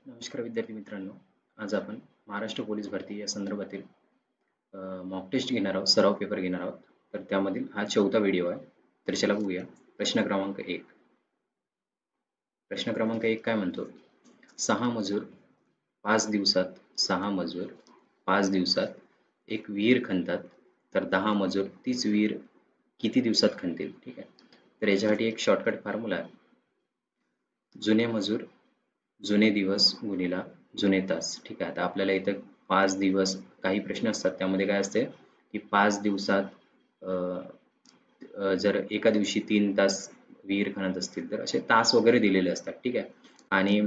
नमस्कार विद्यार्थी मित्रांनो. आज आपण महाराष्ट्र पोलीस भरती या संदर्भातील मॉक टेस्ट घेणार आहोत, सराव पेपर घेणार आहोत. तर त्यामधील हा 4था व्हिडिओ आहे. तर चला बघूया. प्रश्न क्रमांक 1. प्रश्न क्रमांक 1 काय म्हणतो? 6 मजूर 5 दिवसात 6 मजूर 5 दिवसात एक विहीर खणतात, तर 10 मजूर तीच विहीर किती दिवसात खणतील? ठीक आहे. तर याच्यासाठी एक शॉर्टकट फॉर्म्युला आहे. जुने मजूर जुने दिवस गुणिला जुने तास. ठीक आहे. आता आपल्याला इथं 5 दिवस काही प्रश्न असतात, त्यामध्ये काय असते की 5 दिवसात अ, जर एका दिवशी 3 तास विहीर खणत असतील तर असे तास वगैरे दिलेले असतात. ठीक आहे. आणि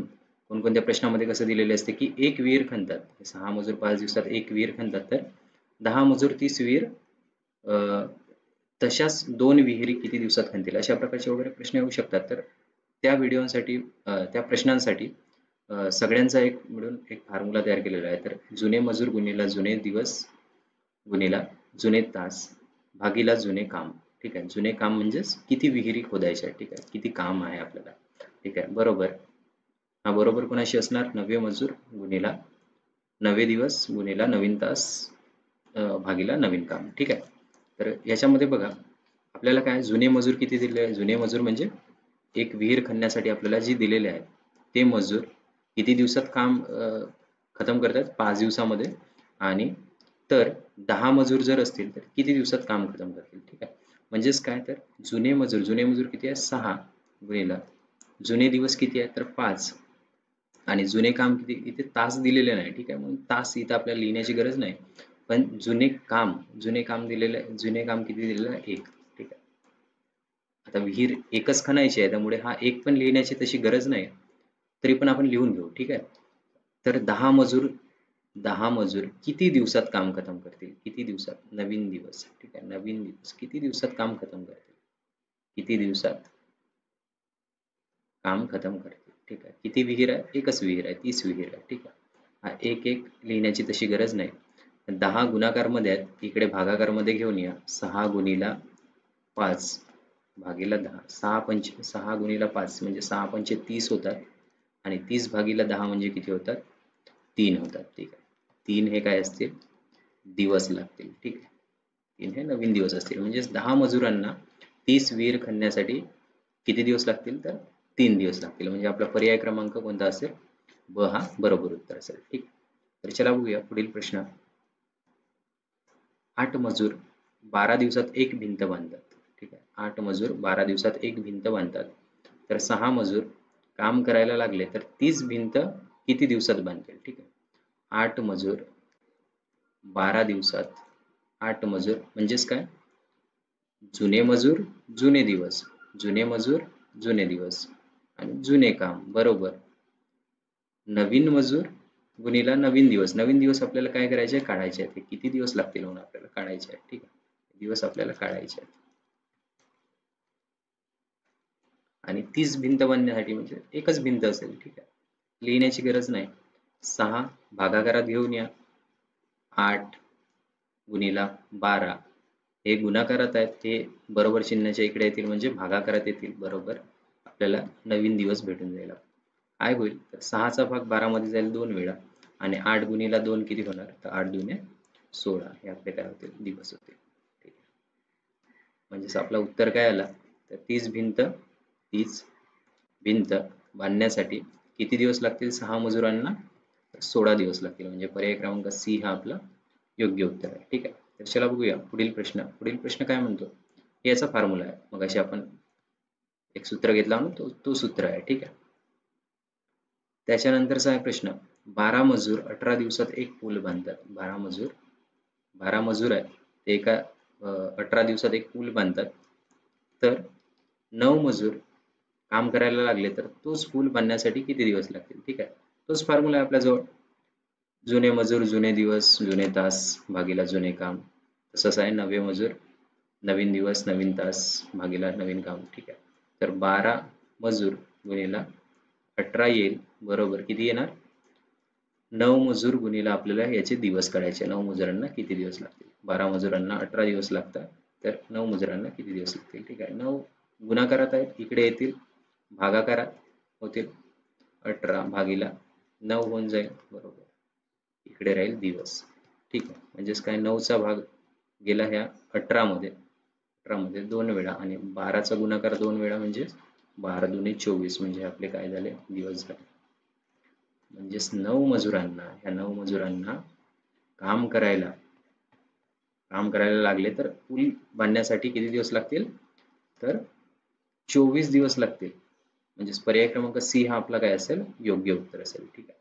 कोणकोणत्या प्रश्नामध्ये कसं दिलेले असते की एक विहीर खणतात, 6 मजूर 5 दिवसात एक विहीर खणतात, तर 10 मजूर तीच विहीर अ, तशाच 2 विहिरी किती दिवसात खणतील, अशा प्रकारचे वगैरे प्रश्न येऊ शकतात. तर त्या व्हिडिओसाठी त्या प्रश्नांसाठी सगळ्यांचा एक मिळून एक फॉर्म्युला तयार केलेला आहे. तर जुने मजूर गुणिला जुने दिवस गुणिला जुने तास भागीला जुने काम. ठीक आहे. जुने काम म्हणजेच किती विहिरी खोदायच्या. ठीक आहे. किती काम आहे आपल्याला. ठीक आहे. बरोबर. हा बरोबर कोणाशी असणार? नवे मजूर गुणिला नवे दिवस गुणिला नवीन तास भागीला नवीन काम. ठीक आहे. तर याच्यामध्ये बघा, आपल्याला काय जुने मजूर किती दिले आहे? जुने मजूर म्हणजे एक विहीर खणण्यासाठी आपल्याला जी दिलेले आहे ते मजूर किती दिवसात काम खतम करतात? 5 दिवसामध्ये. आणि तर 10 मजूर जर असतील तर किती दिवसात काम खतम करतील? ठीक आहे. म्हणजेच काय, तर जुने मजूर किती आहे? 6 गुणिला जुने दिवस किती आहे? तर 5 आणि जुने काम किती? इथे तास दिलेले नाही. ठीक आहे. म्हणून तास इथं आपल्याला लिहिण्याची गरज नाही. पण जुने काम दिलेलं आहे. जुने काम किती दिलेलं आहे? 1. ठीक आहे. आता विहीर एकच खणायची आहे, त्यामुळे हा एक पण लिहिण्याची तशी गरज नाही. तरी पण आपण लिहून घेऊ. ठीक आहे. तर 10 मजूर किती दिवसात काम खतम करतील? किती दिवसात? नवीन दिवस. ठीक आहे. नवीन दिवस किती दिवसात काम खतम करतील? किती दिवसात काम खतम करतील? ठीक आहे. किती विहीर आहे? एकच विहीर आहे. 30 विहीर आहे. ठीक आहे. हा एक एक लिहिण्याची तशी गरज नाही. 10 गुणाकारमध्ये आहेत, इकडे भागाकारमध्ये घेऊन या. 6 गुणिला 5 भागीला 10. 6 गुणिला 5 म्हणजे 6 पंचे 30 होतात आणि 30 भागीला 10 म्हणजे किती होतात? 3 होतात. ठीक आहे. 3 हे काय असतील? दिवस लागतील. ठीक आहे. 3 हे नवीन दिवस असतील. म्हणजेच 10 मजुरांना 30 विहीर खणण्यासाठी किती दिवस लागतील? तर 3 दिवस लागतील. म्हणजे आपला पर्याय क्रमांक कोणता असेल? ब हा बरोबर उत्तर असेल. ठीक. तर चला बघूया पुढील प्रश्न. 8 मजूर 12 दिवसात एक भिंत बांधतात. ठीक आहे. 8 मजूर 12 दिवसात एक भिंत बांधतात. तर 6 मजूर काम करायला लागले तर 30 भिंत किती दिवसात बांधतील? ठीक आहे. 8 मजूर 12 दिवसात 8 मजूर म्हणजेच काय? जुने मजूर जुने दिवस, जुने मजूर जुने दिवस आणि जुने काम. बरोबर. नवीन मजूर गुणिला नवीन दिवस. नवीन दिवस आपल्याला काय करायचे आहे? काढायचे आहेत. किती दिवस लागतील म्हणून आपल्याला काढायचे आहेत. ठीक आहे. दिवस आपल्याला काढायचे आहेत. आणि 30 भिंत बांधण्यासाठी म्हणजे एकच भिंत असेल. ठीक आहे. लिहिण्याची गरज नाही. 6 भागाकारात घेऊन या. 8 गुणिला 12 हे गुणाकारात आहेत, हे बरोबर चिन्हाच्या इकडे येतील म्हणजे भागाकारात येतील. बरोबर. आपल्याला नवीन दिवस भेटून जाईल. काय होईल? तर 6चा भाग 12 मध्ये जाईल 2 वेळा आणि 8 गुणिला 2 किती होणार? तर 8 दुने 16 हे आपले काय होतील? दिवस होतील. ठीक आहे. म्हणजेच आपलं उत्तर काय आला? तर 30 भिंत बांधण्यासाठी किती दिवस लागतील 6 मजुरांना? 16 दिवस लागतील. म्हणजे पर्याय क्रमांक सी हा आपला योग्य उत्तर आहे. ठीक आहे. तर चला बघूया पुढील प्रश्न. पुढील प्रश्न काय म्हणतो? याचा फॉर्म्युला आहे. मग अशी आपण एक सूत्र घेतला ना, तो सूत्र आहे. ठीक आहे. त्याच्यानंतरचा आहे प्रश्न. 12 मजूर 18 दिवसात एक पूल बांधतात. 12 मजूर आहे ते एका 18 दिवसात एक पूल बांधतात. तर 9 मजूर काम करायला लागले तर तोच पूल बांधण्यासाठी किती दिवस लागतील? ठीक आहे. तोच फॉर्म्युला आहे आपल्याजवळ. जुने मजूर जुने दिवस जुने तास भागीला जुने काम. तसंच आहे नवे मजूर नवीन दिवस नवीन तास भागीला नवीन काम. ठीक आहे. तर 12 मजूर गुणिला 18 येईल. बरोबर किती येणार? 9 मजूर गुणिला आपल्याला याचे दिवस काढायचे. 9 मजुरांना किती दिवस लागतील? 12 मजुरांना 18 दिवस लागतात. तर 9 मजुरांना किती दिवस लागतील? ठीक आहे. 9 गुणाकारात आहेत, इकडे येतील. भागाकारात होतील. 18 भागीला 9 होऊन जाईल बरोबर. इकडे राहील दिवस. ठीक आहे. म्हणजेच काय 9चा भाग गेला ह्या 18 मध्ये. 18 मध्ये 2 वेळा आणि 12चा गुणाकार 2 वेळा म्हणजे 12 दुणे 24 म्हणजे आपले काय झाले दिवस झाले. म्हणजेच 9 मजुरांना ह्या 9 मजुरांना काम करायला लागले तर पूल बांधण्यासाठी किती दिवस लागतील तर 24 दिवस लागतील. म्हणजेच पर्याय क्रमांक सी हा आपला काय असेल योग्य उत्तर असेल. ठीक आहे.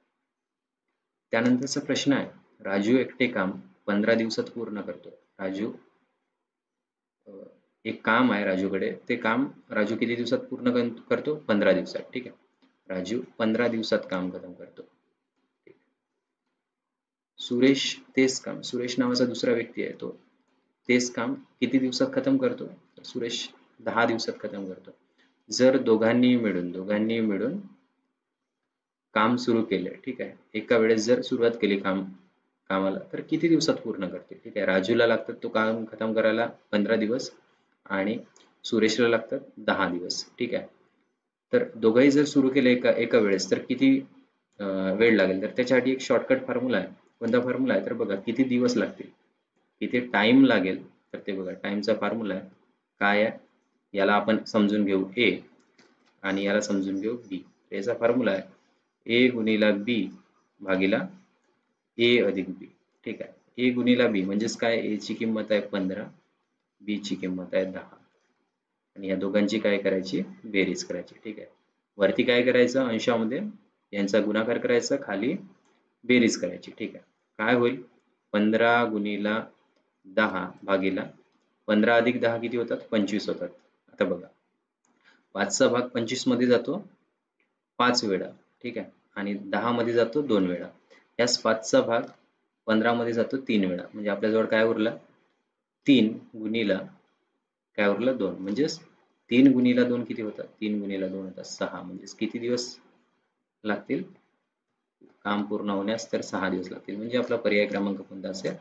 त्यानंतरचा प्रश्न आहे राजू एकटे काम 15 दिवसात पूर्ण करतो. राजू एक काम आहे राजूकडे, ते काम राजू किती दिवसात पूर्ण करतो 15 दिवसात. ठीक आहे. राजू 15 दिवसात काम खतम करतो. सुरेश तेच काम, सुरेश नावाचा दुसरा व्यक्ती आहे, तो तेच काम किती दिवसात खतम करतो. सुरेश 10 दिवसात खतम करतो. जर दोघांनी मिळून काम सुरू केले. ठीक आहे. एका वेळेस जर सुरुवात केली कामाला तर किती दिवसात पूर्ण करते. ठीक आहे. राजूला लागतात तो काम खतम करायला 15 दिवस आणि सुरेशला लागतात 10 दिवस. ठीक आहे. तर दोघंही जर सुरू केले एका वेळेस तर किती वेळ लागेल. तर त्याच्यासाठी एक शॉर्टकट फॉर्म्युला आहे. कोणता फॉर्म्युला आहे तर बघा किती दिवस लागतील, किती टाइम लागेल. तर ते बघा टाइमचा फॉर्म्युला आहे काय आहे, याला आपण समजून घेऊ ए आणि याला समजून घेऊ बी. याचा फॉर्म्युला आहे ए गुणिला बी भागिला ए अधिक बी. ठीक आहे. ए गुणिला बी म्हणजेच काय, ए ची किंमत आहे 15, बी ची किंमत आहे 10 आणि या दोघांची काय करायची बेरीज करायची. ठीक आहे. वरती काय करायचं अंशामध्ये यांचा गुणाकार करायचा, खाली बेरीज करायची. ठीक आहे. काय होईल 15 गुणिला 10 भागिला 15 अधिक 10 किती होतात 25 होतात. आता बघा 5चा भाग 25 मध्ये जातो 5 वेळा. ठीक आहे. आणि 10 मध्ये जातो 2 वेळा. यास 5चा भाग 15 मध्ये जातो 3 वेळा. म्हणजे आपल्याजवळ काय उरला 3 गुणिला काय उरलं 2. म्हणजेच 3 गुणिला 2 किती होतात 3 गुणिला 2 होतात 6. म्हणजेच किती दिवस लागतील काम पूर्ण होण्यास तर 6 दिवस लागतील. म्हणजे आपला पर्याय क्रमांक कोणता असेल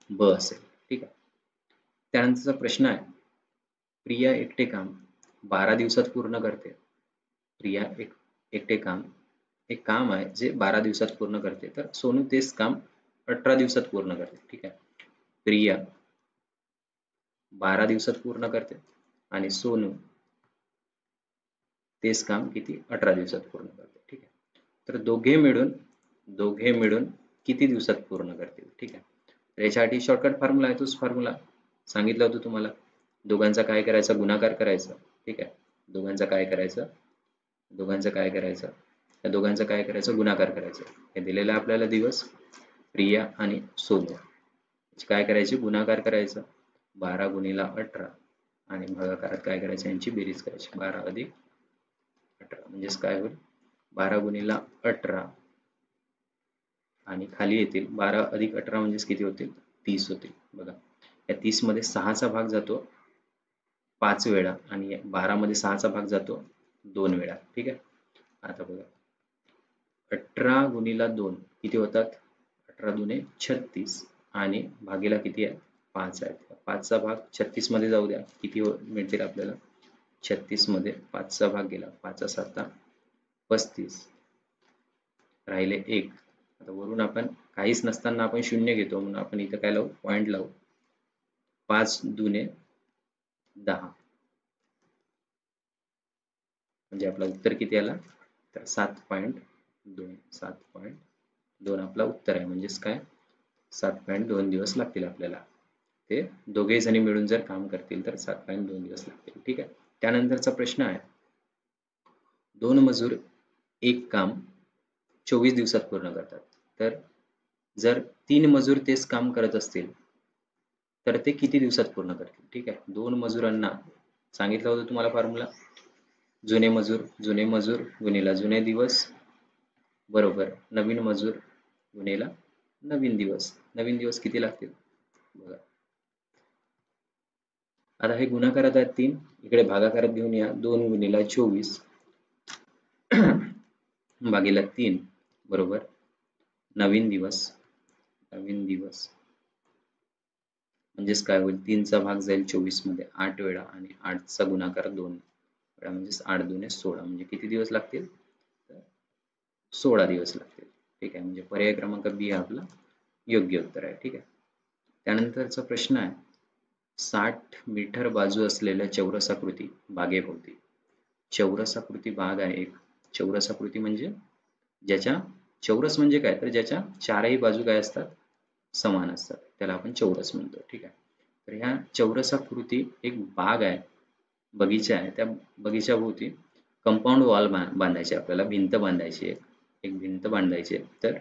ब असेल. ठीक आहे. त्यानंतरचा प्रश्न आहे प्रिया एकटे काम 12 दिवसात पूर्ण करते. प्रिया एकटे काम एक काम आहे जे 12 दिवसात पूर्ण करते. तर सोनू तेच काम 18 दिवसात पूर्ण करते. ठीक आहे. प्रिया 12 दिवसात पूर्ण करते आणि सोनू तेच काम किती 18 दिवसात पूर्ण करते. ठीक आहे. तर दोघे मिळून किती दिवसात पूर्ण करतील. ठीक आहे. तर याच्यासाठी शॉर्टकट फॉर्म्युला आहे, तोच फॉर्म्युला सांगितलं होतं तुम्हाला. दोघांचा काय करायचा गुणाकार करायचा. ठीक आहे. दोघांचा काय करायचं या दोघांचा काय करायचं गुणाकार करायचं. हे दिलेलं आहे आपल्याला दिवस प्रिया आणि सोनू. काय करायचे गुणाकार करायचा 12 गुणिला 18 आणि भागाकारात काय करायचं यांची बेरीज करायची 12 अधिक 18 म्हणजेच काय होईल 12 गुणिला 18 आणि खाली येतील 12 अधिक 18 म्हणजेच किती होतील 30 होतील. बघा या 30 मध्ये 6चा भाग जातो 5 वेळा आणि 12 मध्ये 6चा भाग जातो 2 वेळा. ठीक आहे. आता बघा 18 गुणिला 2 किती होतात 18 दुणे 36 आणि भागीला किती आहे 5 आहे. 5चा भाग 36 मध्ये जाऊ द्या किती मिळतील आपल्याला 36 मध्ये 5चा भाग गेला 5 7 35 राहिले 1. आता वरून आपण काहीच नसताना आपण 0 घेतो म्हणून आपण इथं काय लावू पॉइंट लावू 5 दुणे 10 म्हणजे आपला उत्तर किती आला तर 7.2 7.2 आपला उत्तर आहे. म्हणजेच काय 7.2 दिवस लागतील आपल्याला. ते दोघे जणी मिळून जर काम करतील तर 7.2 दिवस लागतील. ठीक आहे. त्यानंतरचा प्रश्न आहे 2 मजूर एक काम 24 दिवसात पूर्ण करतात. तर जर 3 मजूर तेच काम करत असतील तर ते किती दिवसात पूर्ण करतील. ठीक आहे. 2 मजुरांना सांगितलं होतं तुम्हाला फॉर्म्युला जुने मजूर गुणिला जुने दिवस बरोबर नवीन मजूर गुणिला नवीन दिवस किती लागतील बघा. आता हे गुणाकारात आहेत 3 इकडे भागाकारात घेऊन या 2 गुणिला 24 भागीला 3 बरोबर नवीन दिवस म्हणजेच काय होईल 3चा भाग जाईल 24 मध्ये 8 वेळा आणि 8चा गुणाकार 2 वेळा म्हणजेच 8 दुणे 16 म्हणजे किती दिवस लागतील तर 16 दिवस लागतील. ठीक आहे, म्हणजे पर्याय क्रमांक बी हा आपला योग्य उत्तर आहे. ठीक आहे. त्यानंतरचा प्रश्न आहे, 60 मीटर बाजू असलेल्या चौरसाकृती बागेभोवती. चौरसाकृती बाग आहे एक. चौरसाकृती म्हणजे ज्याच्या, चौरस म्हणजे काय, तर ज्याच्या चारही बाजू काय असतात, समान असतात, त्याला आपण चौरस म्हणतो. ठीक आहे. तर ह्या चौरसाकृती एक बाग आहे, बगीचा आहे. त्या बगीच्याभोवती कंपाऊंड वॉल बांधायची, आपल्याला भिंत बांधायची आहे. एक भिंत बांधायची आहे. तर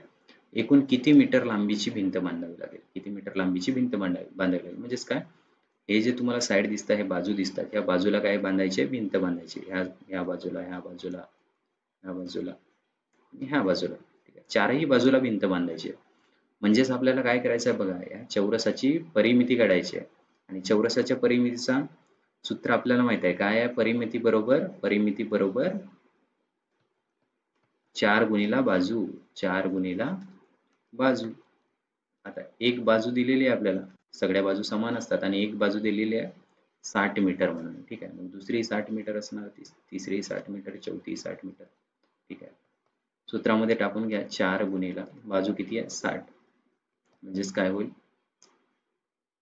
एकूण किती मीटर लांबीची भिंत बांधावी लागेल? किती मीटर लांबीची भिंत बांधावी लागेल म्हणजेच काय, हे जे तुम्हाला साईड दिसतात, हे बाजू दिसतात, ह्या बाजूला काय बांधायचे, भिंत बांधायची. ह्या बाजूला, ह्या बाजूला, ह्या बाजूला आणि ह्या बाजूला. ठीक आहे. चारही बाजूला भिंत बांधायची आहे. म्हणजेच आपल्याला काय करायचं आहे बघा, या चौरसाची परिमिती काढायची आहे. आणि चौरसाच्या परिमितीचा सूत्र आपल्याला माहित आहे काय आहे, परिमिती बरोबर 4 गुणिला बाजू, 4 गुणिला बाजू. आता एक बाजू दिलेली आहे आपल्याला, सगळ्या बाजू समान असतात, आणि एक बाजू दिलेली आहे 60 मीटर म्हणून. ठीक आहे. मग दुसरी 60 मीटर असणार, तिसरी 60 मीटर, चौथी 60 मीटर. ठीक आहे. सूत्रामध्ये टाकून घ्या, 4 गुणिला बाजू किती आहे, 60. म्हणजेच काय होईल,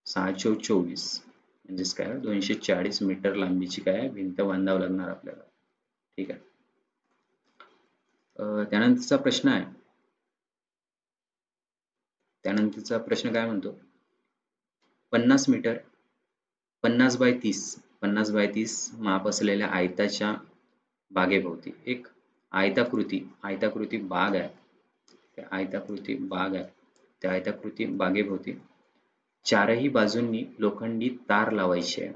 6 चौक 24. म्हणजेच काय, 240 मीटर लांबीची काय भिंत बांधावं लागणार आपल्याला. ठीक आहे. त्यानंतरचा प्रश्न आहे, त्यानंतरचा प्रश्न काय म्हणतो, 50 मीटर, 50 बाय 30, 50 बाय 30 माप असलेल्या आयताच्या बागेभोवती एक आयताकृती बाग आहे. त्या आयताकृती बाग आहे, त्या आयताकृती बागेभोवती चारही बाजूंनी लोखंडी तार लावायची आहे.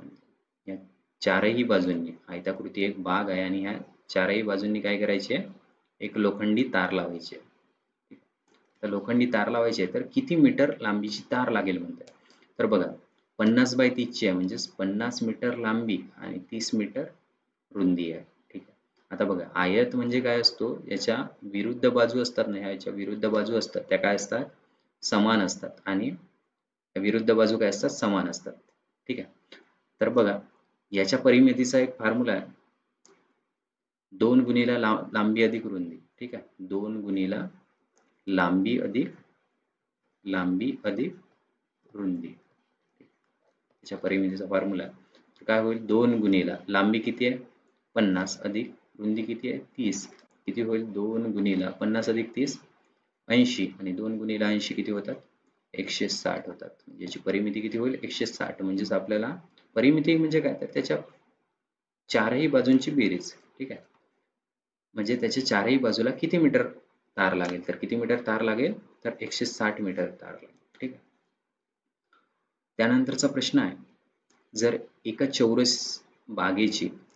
या चारही बाजूंनी, आयताकृती एक बाग आहे आणि ह्या चारही बाजूंनी काय करायचे आहे, एक लोखंडी तार लावायची आहे. तर लोखंडी तार लावायची आहे, तर किती मीटर लांबीची तार लागेल म्हणतात. तर बघा, 50 बाय 30 ची आहे, म्हणजेच 50 मीटर लांबी आणि 30 मीटर रुंदी आहे. ठीक आहे. आता बघा, आयत म्हणजे काय असतो, याच्या विरुद्ध बाजू असतात ना, ह्याच्या विरुद्ध बाजू असतात, त्या काय असतात, समान असतात, आणि विरुद्ध बाजू काय असतात, समान असतात. ठीक आहे. तर बघा, याच्या परिमितीचा एक फॉर्म्युला आहे, 2 गुणिला लांबी अधिक रुंदी. ठीक आहे. 2 गुणिला लांबी अधिक रुंदी. याच्या परिमितीचा फॉर्म्युला काय होईल, 2 गुणिला लांबी किती आहे, 50, अधिक रुंदी किती आहे, 30. किती होईल, 2 गुणिला 50 अधिक 30, 80, आणि 2 गुणिला 80 किती होतात, 160 होतात. याची परिमिती किती होईल, 160. म्हणजेच आपल्याला परिमिती म्हणजे काय, तर त्याच्या चारही बाजूंची बेरीज. ठीक आहे. म्हणजे त्याच्या चारही बाजूला किती मीटर तार लागेल, तर किती मीटर तार लागेल, तर 160 मीटर तार लागेल. ठीक आहे. त्यानंतरचा प्रश्न आहे, जर एका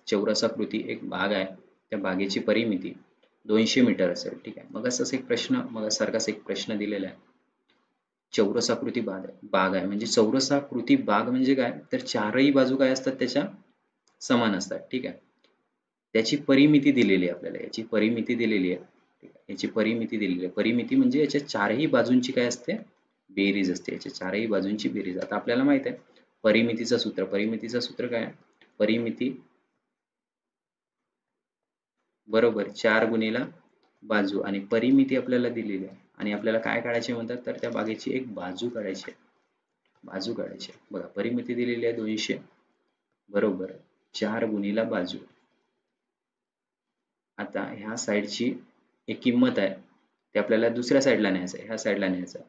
चौरसाकृती एक बाग आहे, त्या बागेची परिमिती 200 मीटर असेल. ठीक आहे. मग सारखाच एक प्रश्न दिलेला आहे, चौरसाकृती बाग आहे, म्हणजे चौरसाकृती बाग म्हणजे काय, तर चारही बाजू काय असतात, त्याच्या समान असतात. ठीक आहे. त्याची परिमिती दिलेली आहे आपल्याला, याची परिमिती दिलेली आहे. ठीक आहे. याची परिमिती दिलेली आहे. परिमिती म्हणजे याच्या चारही बाजूंची काय असते, बेरीज असते, याच्या चारही बाजूंची बेरीज. आता आपल्याला माहित आहे परिमितीचं सूत्र काय आहे, परिमिती बरोबर 4 गुणिला बाजू, आणि परिमिती आपल्याला दिलेली आहे, आणि आपल्याला काय काढायचे म्हणतात, तर त्या बागेची एक बाजू काढायची आहे. बाजू काढायची आहे. बघा, परिमिती दिलेली आहे 200 बरोबर 4 गुणिला बाजू. आता ह्या साईडची एक किंमत आहे, ते आपल्याला दुसऱ्या साईडला न्यायचं आहे, ह्या साईडला न्यायचं आहे.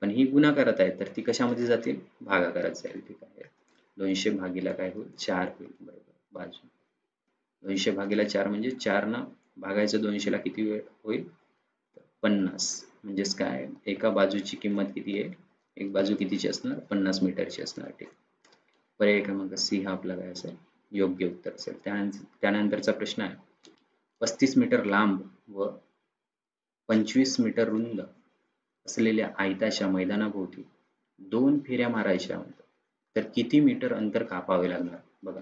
पण ही गुणाकारात आहे, तर ती कशामध्ये जातील, भागाकारात जाईल. ठीक आहे. 200 भागीला काय होईल, 4 होईल. बरोबर, बाजू 200 भागीला 4 म्हणजे 4 ना भागायचं 200 ला किती वेळ होईल, 50. म्हणजेच काय, एका बाजूची किंमत किती आहे, एक बाजू कितीची असणार, 50 मीटरची असणार. ठीक. पर्याय क्रमांक सी हा आपला काय असेल, योग्य उत्तर असेल. त्यानंतरचा प्रश्न आहे, 35 मीटर लांब व 25 मीटर रुंद असलेल्या आयताच्या मैदानाभोवती 2 फेऱ्या मारायच्या होत्या, तर किती मीटर अंतर कापावे लागणार. बघा,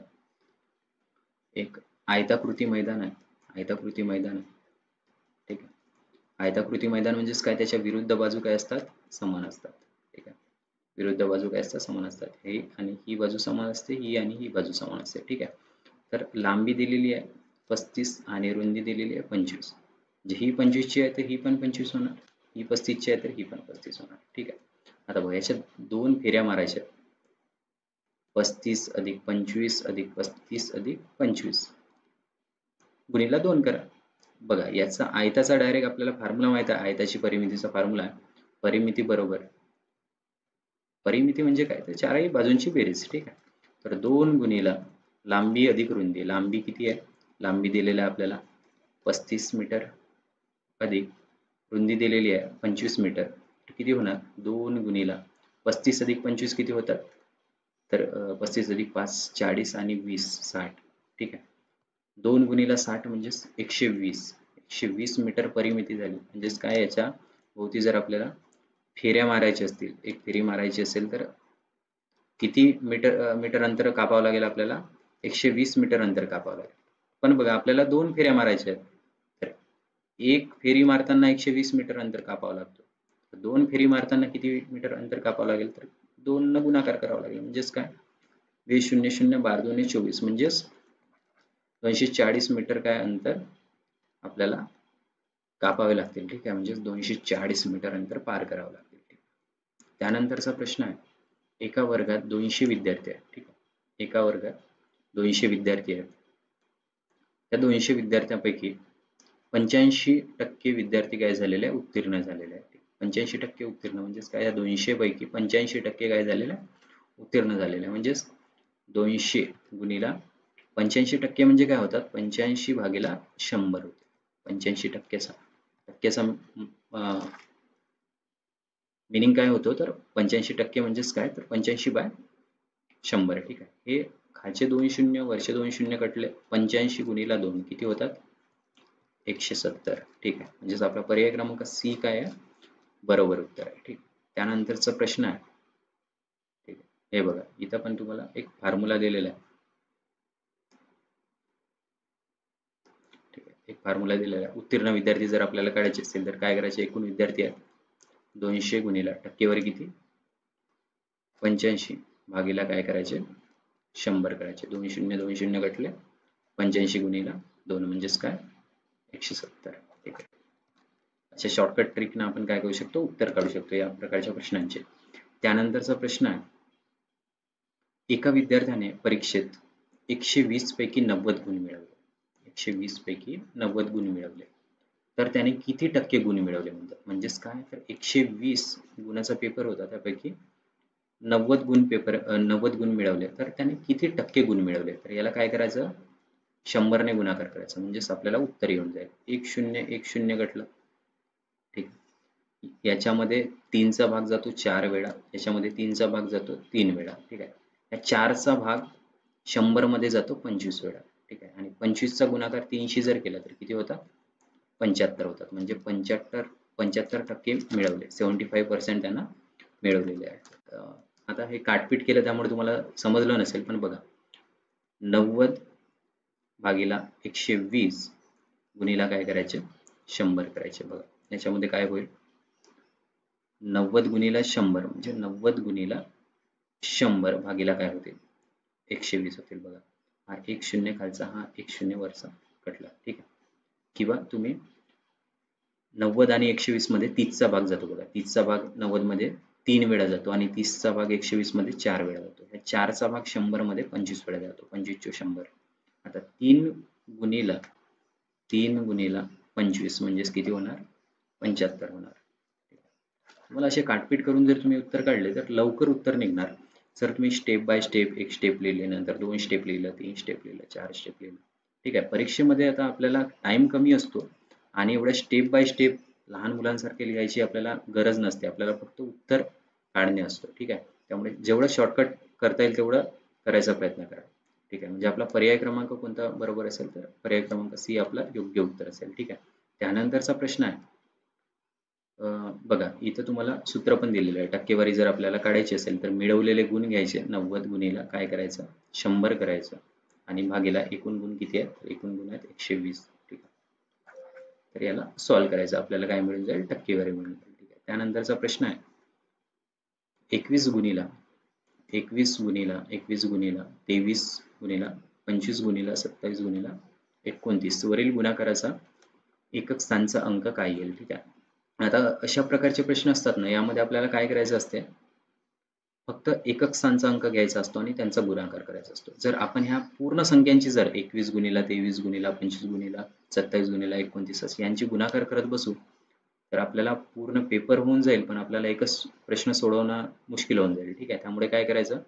एक आयताकृती मैदान आहे, आयताकृती मैदान आहे. ठीक आहे. आयताकृती मैदान म्हणजेच काय, त्याच्या विरुद्ध बाजू काय असतात, समान असतात. ठीक आहे. विरुद्ध बाजू काय असतात, समान असतात. हे आणि ही बाजू समान असते, ही आणि ही बाजू समान असते. ठीक आहे. तर लांबी दिलेली आहे 35 आणि रुंदी दिलेली आहे 25. म्हणजे ही 25 ची आहे, तर ही पण 25 होणार. ही 35ची आहे तर ही पण 35 होणार. ठीक आहे. आता बघा याच्यात 2 फेऱ्या मारायच्या. 35 अधिक 25 अधिक 35 अधिक 25 गुणिले 2 करा. बघा याचा आयताचा डायरेक्ट आपल्याला फॉर्म्युला माहित आहे. आयताची परिमितीचा फॉर्म्युला आहे. परिमिती बरोबर, परिमिती म्हणजे काय तर चारही बाजूंची बेरीज. ठीक आहे. तर 2 गुणिले लांबी अधिक रुंदी. लांबी किती आहे? लांबी दिलेली आहे आपल्याला 35 मीटर अधिक रुंदी दिलेली आहे 25 मीटर. किती होणार? 2 गुणिले 35 अधिक 25 किती होतात? तर 35 अधिक 5 40 आणि 20 60. ठीक आहे. 2 गुणिले 60 म्हणजेच 120. 120 मीटर परिमिती झाली. म्हणजेच काय याच्या भोवती जर आपल्याला फेऱ्या मारायच्या असतील, एक फेरी मारायची असेल तर किती मीटर अंतर कापावं लागेल आपल्याला? 120 मीटर अंतर कापावं लागेल. पण बघा आपल्याला 2 फेऱ्या मारायच्या आहेत. तर एक फेरी मारताना 120 मीटर अंतर कापावं लागतं. 2 फेरी मारताना किती मीटर अंतर कापावं लागेल? तर 2 न गुणाकार करावा लागेल. म्हणजेच काय? 20 0 0 12 2 24 म्हणजेच 240 मीटर काय अंतर आपल्याला कापावे लागतील. ठीक आहे. म्हणजे 240 मीटर अंतर पार करावं लागतील. ठीक. त्यानंतरचा प्रश्न आहे, एका वर्गात 200 विद्यार्थी आहेत. ठीक आहे. एका वर्गात 200 विद्यार्थी आहेत. त्या 200 विद्यार्थ्यांपैकी 85% विद्यार्थी काय झालेले आहे? उत्तीर्ण झालेले आहेत. 85% उत्तीर्ण म्हणजेच काय? या 200 पैकी 85% काय झालेले आहे? उत्तीर्ण झालेले आहे. म्हणजेच 200 गुणिला 85% म्हणजे काय होतात? 85 भागीला 100 होते. 85 टक्केचा मिनिंग काय होतो? तर 85% म्हणजेच काय? तर 85/100. ठीक आहे. हे खालचे 2 शून्य वरचे 2 शून्य कटले. 85 गुणिला 2 किती होतात? 170. ठीक आहे. म्हणजेच आपला पर्याय क्रमांक सी काय आहे? बरोबर उत्तर आहे. ठीक. त्यानंतरचा प्रश्न आहे. ठीक आहे. हे बघा इथं पण तुम्हाला एक फॉर्म्युला दिलेला आहे. ठीक आहे. एक फॉर्म्युला दिलेला आहे. उत्तीर्ण विद्यार्थी जर आपल्याला काढायचे असतील तर काय करायचे? एकूण विद्यार्थी आहेत 200 गुणिला टक्केवारी किती? 85 भागीला काय करायचे? 100 करायचे. 2 शून्य 2 शून्य कटले. 85 गुणिला 2 म्हणजेच काय? 170. ठीक आहे. अशा शॉर्टकट ट्रिकनं आपण काय करू शकतो? उत्तर काढू शकतो या प्रकारच्या प्रश्नांचे. त्यानंतरचा प्रश्न आहे, एका विद्यार्थ्याने परीक्षेत 120 पैकी 90 गुण मिळवले. 120 पैकी 90 गुण मिळवले. तर त्याने किती टक्के गुण मिळवले म्हणतात? म्हणजेच काय? तर 120 गुणाचा पेपर होता त्यापैकी 90 गुण मिळवले. तर त्याने किती टक्के गुण मिळवले? तर याला काय करायचं? 100 ने गुणाकार करायचा. म्हणजेच आपल्याला उत्तर येऊन जाईल. 1010 गटलं. ठीक. याच्यामध्ये 3चा भाग जातो 4 वेळा. याच्यामध्ये 3चा भाग जातो 3 वेळा. ठीक आहे. या 4चा भाग 100 मध्ये जातो 25 वेळा. ठीक आहे. आणि 25चा गुणाकार 3शी जर केला तर किती होतात? 75 होतात. म्हणजे 75% मिळवले. 75% त्यांना मिळवलेले आहेत. आता हे काटपीट केलं त्यामुळे तुम्हाला समजलं नसेल पण बघा 90 भागीला 120 गुणिला काय करायचे? 100 करायचे. बघा याच्यामध्ये काय होईल? 90 गुणिला 100 म्हणजे 90 गुणिला 100 भागीला काय होतील? 120 होतील. बघा हा 1 शून्य खालचा, हा 1 शून्य वरचा कटला. ठीक आहे. किंवा तुम्ही 90 आणि 120 मध्ये 30चा भाग जातो. बघा 30चा भाग 90 मध्ये 3 वेळा जातो आणि 30चा भाग 120 मध्ये 4 वेळा जातो. या 4चा भाग 100 मध्ये 25 वेळा जातो. 25 चोक 100. आता 3 गुणिला 25 म्हणजेच किती होणार? 75 होणार. तुम्हाला असे काटपीट करून जर तुम्ही उत्तर काढले तर लवकर उत्तर निघणार. जर तुम्ही स्टेप बाय स्टेप एक स्टेप लिहिली, नंतर 2 स्टेप लिहिलं, 3 स्टेप लिहिलं, 4 स्टेप लिहिलं. ठीक आहे. परीक्षेमध्ये आता आपल्याला टाइम कमी असतो आणि एवढ्या स्टेप बाय स्टेप लहान मुलांसारखे लिहायची आपल्याला गरज नसते. आपल्याला फक्त उत्तर काढणे असतं. ठीक आहे. त्यामुळे जेवढं शॉर्टकट करता येईल तेवढं करायचा प्रयत्न करा. ठीक आहे. म्हणजे आपला पर्याय क्रमांक कोणता बरोबर असेल तर पर्याय क्रमांक सी आपला योग्य उत्तर असेल. ठीक आहे. त्यानंतरचा प्रश्न आहे, बघा इथं तुम्हाला सूत्र पण दिलेलं आहे. टक्केवारी जर आपल्याला काढायची असेल तर मिळवलेले गुण घ्यायचे. 90 गुणिला काय करायचं? 100 करायचं आणि भागीला एकूण गुण किती आहेत? एकूण गुण आहेत 120. ठीक आहे. तर याला सॉल्व्ह करायचं. आपल्याला काय मिळून जाईल? टक्केवारी मिळून जाईल. ठीक आहे. त्यानंतरचा प्रश्न आहे, 21 गुणिला 21 गुणिला 21 गुणिला 23 गुणिला 25 गुणिला 27 गुणिला 29 वरील गुणाकाराचा एकक स्थानचा अंक काय येईल? ठीक आहे. आता अशा प्रकारचे प्रश्न असतात ना, यामध्ये आपल्याला काय करायचं असते, फक्त एकक स्थानचा अंक घ्यायचा असतो आणि त्यांचा गुणाकार करायचा असतो. जर आपण ह्या पूर्ण संख्यांची जर 21 गुणिला 23 गुणिला 25 गुणिला 27 गुणिला 29 यांची गुणाकार करत बसू, तर आपल्याला पूर्ण पेपर होऊन जाईल, पण आपल्याला एकच प्रश्न सोडवणं मुश्किल होऊन जाईल. ठीक आहे. त्यामुळे काय करायचं,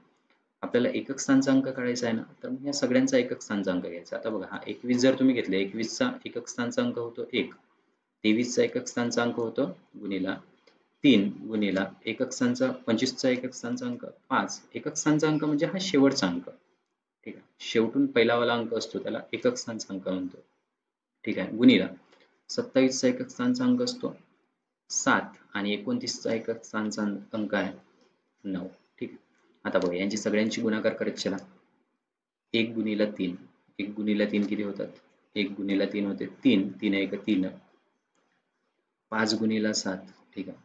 आपल्याला एकक स्थानचा अंक काढायचा आहे ना, तर मग या सगळ्यांचा एकक स्थानचा अंक घ्यायचा. आता बघा, हा 21 जर तुम्ही घेतले, 21चा एकक स्थानचा अंक होतो 1, 23चा एकक स्थानचा अंक होतो गुणिला 3 गुणिला एकक स्थानचा 25चा एकक स्थानचा अंक 5. एकक स्थानचा अंक म्हणजे हा शेवटचा अंक. ठीक आहे. शेवटून पहिलावाला अंक असतो त्याला एकक स्थानचा अंक म्हणतो. ठीक आहे. गुणिला 27चा एकक स्थानचा अंक असतो 7 आणि 29चा एकक स्थानचा अंक आहे 9. ठीक आहे. आता बघा, यांची सगळ्यांची गुणाकार करत चला. 1 गुणिला 3. 1 गुणिला 3 किती होतात? 1 गुणिला 3 होते 3. 3 1 3. 5 गुणिला 7. ठीक आहे.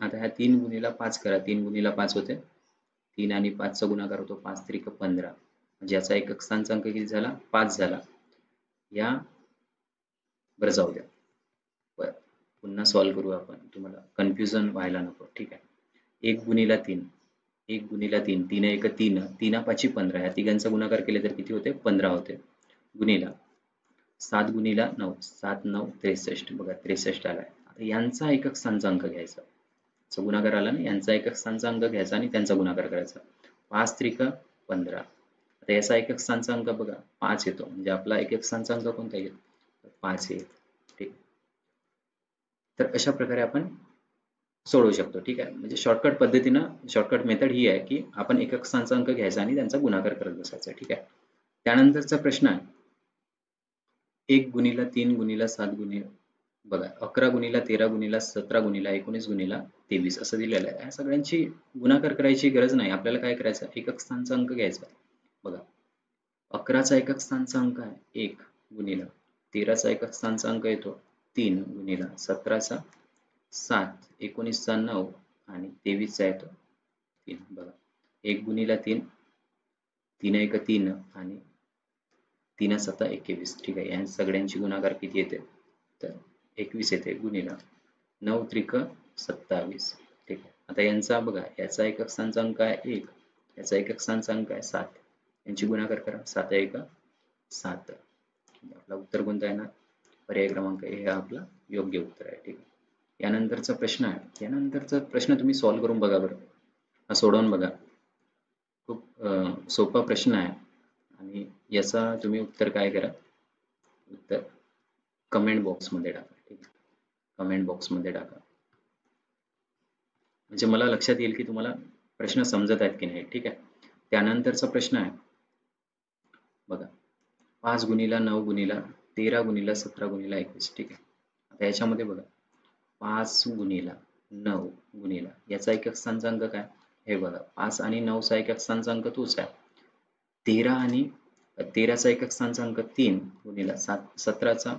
आता ह्या 3 गुणिला 5 करा. 3 गुणिला 5 होते 3 आणि 5 चा गुणाकार होतो 5 त्रिक 15. म्हणजे याचा एकक स्थानचा अंक किती झाला? 5 झाला. या बरं जाऊ द्या. बरं, पुन्हा सॉल्व्ह करू आपण. तुम्हाला कन्फ्युजन व्हायला नको. ठीक आहे. 1 गुणिला 3. 1 गुणिला 3. 3 1 3. 3 5 15. या तिघांचा गुणाकार केले तर किती होते? 15 होते. गुणिला 7 गुणिला 9. 7 9 63. बघा 63 आलाय. आता यांचा एकक स्थानचा अंक घ्यायचा. चा गुणाकार आला ना, यांचा एकक स्थानचा अंक घ्यायचा आणि त्यांचा गुणाकार करायचा. 5 त्रिक 15. आता याचा एकक स्थानचा अंक बघा 5 येतो. म्हणजे आपला एकक स्थानचा अंक कोणता येईल? 5 येईल. ठीक. तर अशा प्रकारे आपण सोडवू शकतो. ठीक आहे. म्हणजे शॉर्टकट पद्धतीनं, शॉर्टकट मेथड ही आहे की आपण एकक स्थानचा अंक घ्यायचा आणि त्यांचा गुणाकार करत बसायचा. ठीक आहे. त्यानंतरचा प्रश्न आहे 1 गुणिला 3 गुणिला 7 गुणिला बघा 11 गुणिला 13 गुणिला 17 गुणिला 19 गुणिला 23 असं दिलेलं आहे. या सगळ्यांची गुणाकार करायची गरज नाही. आपल्याला काय करायचं, एकक स्थानचा अंक घ्यायचा. बघा 11चा एकक स्थानचा अंक आहे 1 गुणिला 13चा एकक स्थानचा अंक येतो 3 गुणिला 17चा 7 19चा 9 आणि 23चा येतो 3. बघा 1 गुणिला 3 3 1 3 आणि 3 7 21. ठीक आहे. या सगळ्यांची गुणाकार किती येते? तर 21 येते गुणिला 9 त्रिक 27. ठीक आहे. आता यांचा बघा, याचा एकक स्थानचा अंक आहे 1, याचा एकक स्थानचा अंक आहे 7. यांची गुणाकार करा. 7 1 7. आपला उत्तर कोणता येणार? पर्याय क्रमांक ए हा आपला योग्य उत्तर आहे. ठीक आहे. यानंतरचा प्रश्न आहे. यानंतरचा प्रश्न तुम्ही सॉल्व्ह करून बघा बरं. हा सोडवून बघा. खूप सोपा प्रश्न आहे आणि याचा तुम्ही उत्तर काय करा? उत्तर कमेंट बॉक्समध्ये टाका. ठीक आहे. कमेंट बॉक्समध्ये टाका. म्हणजे मला लक्षात येईल की तुम्हाला प्रश्न समजत आहेत की नाही. ठीक आहे. त्यानंतरचा प्रश्न आहे बघा 5 गुणिला 9 गुणिला 13 गुणिला 17 गुणिला 21. ठीक आहे. आता याच्यामध्ये बघा 5 गुणिला 9 गुणिला याचा एकक स्थानचा अंक काय? हे बघा 5 आणि 9 चा एकक स्थानचा अंक तोच आहे. 13 आणि 13चा एकक स्थानचा अंक 3 गुणिला 17चा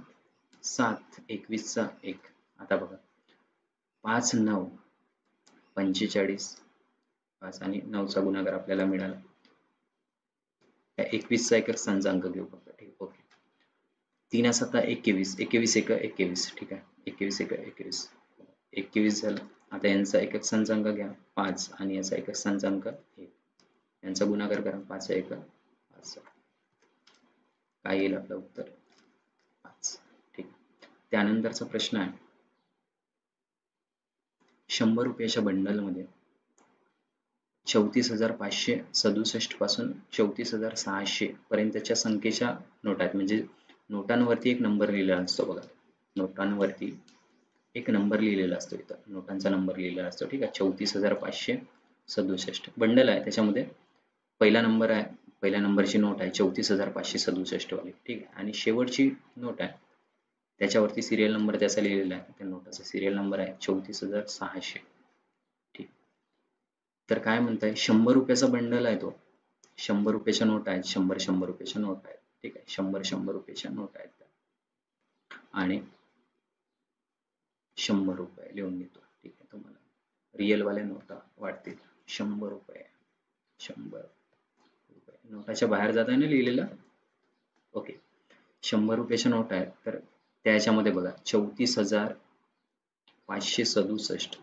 7 21चा 1. आता बघा 5 9 45. 5 आणि 9 चा गुणाकार आपल्याला मिळाला. 21चा एकक स्थानचा अंक घेऊ फक्त. ठीक. ओके. 3 7 21. 21 1 21. ठीक आहे. 21 1 21. 21 झालं. आता यांचा एकक स्थानचा अंक घ्या 5 आणि याचा एकक स्थानचा अंक 1. यांचा गुणाकार करा 5 1 5. काय येईल आपलं उत्तर? 5. ठीक. त्यानंतरचा प्रश्न आहे 100 रुपयाच्या बंडलमध्ये 34,567 पासून 34,600 पर्यंतच्या संख्येच्या नोटा आहेत. म्हणजे नोटांवरती एक नंबर लिहिलेला असतो बघा. नोटांवरती एक नंबर लिहिलेला असतो. इथं नोटांचा नंबर लिहिलेला असतो. ठीक आहे. 34,567 बंडल आहे. त्याच्यामध्ये पहिला नंबर आहे, पहिल्या नंबरची नोट आहे 34,567 वाली. ठीक आहे. आणि शेवटची नोट आहे त्याच्यावरती सिरियल नंबर त्याचा लिहिलेला आहे. त्या नोटाचा सिरियल नंबर आहे 34,600. ठीक. तर काय म्हणताय, 100 रुपयाचा बंडल आहे तो. 100 रुपयाच्या नोट आहेत. 100 100 रुपयाच्या नोट आहेत. ठीक आहे. 100 100 रुपयाच्या नोट आहेत आणि 100 रुपये लिहून घेतो. ठीक आहे. तुम्हाला रिअल वाल्या नोटा वाटतील. 100 रुपये 100 रुपये नोटाच्या बाहेर जाताना लिहिलेलं. ओके. 100 रुपयाच्या नोट आहेत. तर त्याच्यामध्ये बघा 34,000 567.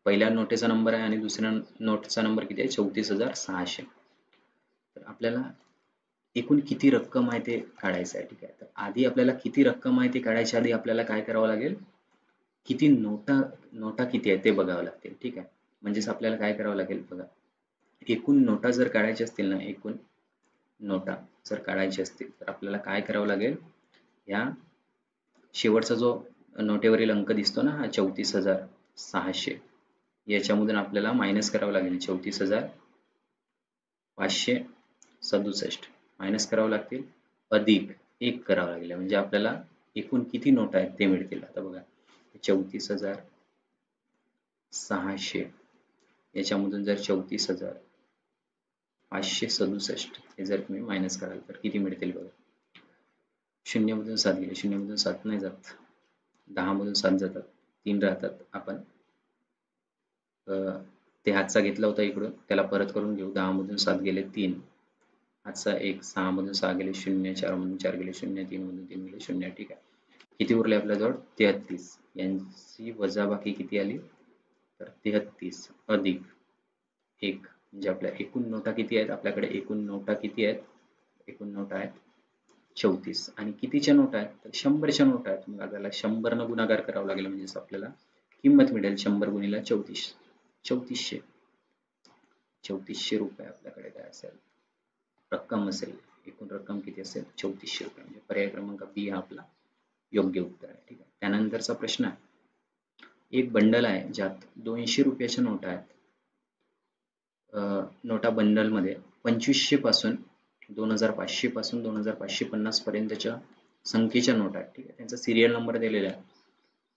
पहिल्या नोटेचा नंबर आहे आणि दुसऱ्या नोटचा नंबर किती आहे? 34,600. तर आपल्याला एकूण किती रक्कम आहे ते काढायचं आहे. ठीक आहे, तर आधी आपल्याला किती रक्कम आहे ते काढायच्या आधी आपल्याला काय करावं लागेल? किती नोटा नोटा किती आहेत ते बघावं लागतील. ठीक आहे, म्हणजेच आपल्याला काय करावं लागेल बघा, एकूण नोटा जर काढायच्या असतील ना, एकूण नोटा जर काढायचे असतील तर आपल्याला काय करावं लागेल? ह्या शेवटचा जो नोटेवरील अंक दिसतो ना, हा 34,600, याच्यामधून आपल्याला मायनस करावं लागेल 34,567 मायनस करावं लागतील, अधिक 1 करावं लागेल, म्हणजे आपल्याला एकूण किती नोटा आहेत ते मिळतील. आता बघा, 34,600 याच्यामधून जर 34,567 हे जर तुम्ही मायनस कराल तर किती मिळतील बघा. 0 मधून 7 गेले, 0 मधून 7 नाही जात, 10 मधून 7 जातात, 3 राहतात. आपण ते हातचा घेतला होता इकडून, त्याला परत करून घेऊ. 10 मधून 7 गेले 3, हातचा 1, 6 मधून 6 गेले 0, 4 मधून 4 गेले 0, 3 मधून 3 गेले 0. ठीक आहे, किती उरले आपल्याजवळ? 33. यांची वजाबाकी किती आली? तर 33 अधिक 1, म्हणजे आपल्या एकूण नोटा किती आहेत? आपल्याकडे एकूण नोटा किती आहेत? एकूण नोटा आहेत 34. आणि कितीच्या नोटा आहेत? तर 100च्या नोटा आहेत. मग आपल्याला 100 न गुणाकार करावा लागेल, म्हणजेच आपल्याला किंमत मिळेल 100 गुणिले 3400. 3400 रुपये आपल्याकडे काय असेल? रक्कम असेल. एकूण रक्कम किती असेल? 3400 रुपये. म्हणजे पर्याय क्रमांक बी हा आपला योग्य उत्तर आहे. ठीक आहे, त्यानंतरचा प्रश्न आहे, एक बंडल आहे ज्यात 200 रुपयाच्या नोटा आहेत. नोटा बंडलमध्ये 2500 पासून 2500 पासून 2550 पर्यंतच्या संख्येच्या नोटा आहेत. ठीक आहे, त्यांचा सिरियल नंबर दिलेला आहे.